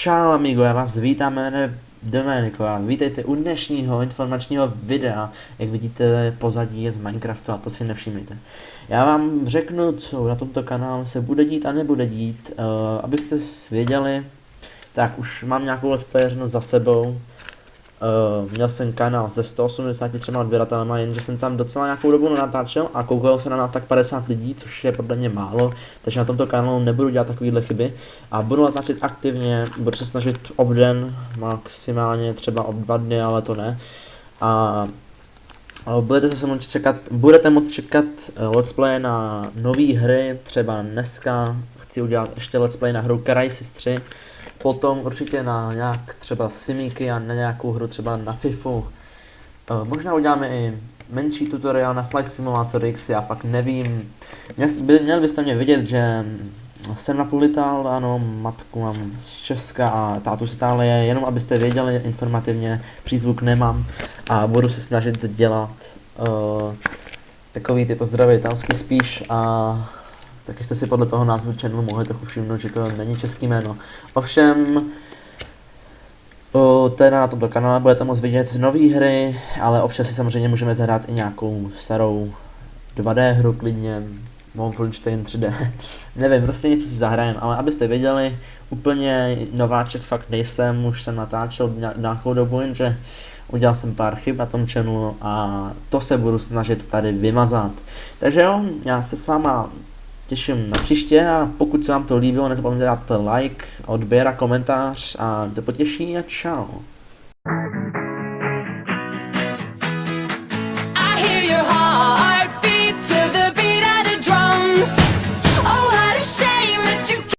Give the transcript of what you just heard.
Čau amigo, já vás vítám, jmenuji Domeniko a vítejte u dnešního informačního videa. Jak vidíte, pozadí je z Minecraftu a to si nevšimněte. Já vám řeknu, co na tomto kanále se bude dít a nebude dít, abyste věděli. Tak už mám nějakou let's za sebou. Měl jsem kanál se 183 odběratelema, jenže jsem tam docela nějakou dobu natáčel a koukalo se na nás tak 50 lidí, což je podle mě málo, takže na tomto kanálu nebudu dělat takovéhle chyby a budu natáčet aktivně, budu se snažit obden, maximálně třeba ob 2 dny, ale to ne. A budete moct čekat let's play na nové hry, třeba dneska chci udělat ještě let's play na hru Crysis 3. Potom určitě na nějak třeba Simíky a na nějakou hru třeba na FIFU. Možná uděláme i menší tutoriál na Flight Simulator X, já fakt nevím. Měl byste mě vidět, že jsem na Pulitál, ano, matku mám z Česka a tátu z Itálie, jenom abyste věděli informativně, přízvuk nemám a budu se snažit dělat takový ty pozdravy italský spíš a taky jste si podle toho názvu channelu mohli trochu všimnout, že to není český jméno. Ovšem, teda na tomto kanále budete moct vidět nové hry, ale občas si samozřejmě můžeme zahrát i nějakou starou 2D hru klidně, Wolfenstein 3D. Nevím, prostě něco si zahrajem, ale abyste věděli, úplně nováček fakt nejsem, už jsem natáčel nějakou dobu, jenže udělal jsem pár chyb na tom channelu a to se budu snažit tady vymazat. Takže jo, já se s váma těším na příště a pokud se vám to líbilo, nezapomeňte dát like, odběr a komentář a to potěší a čau.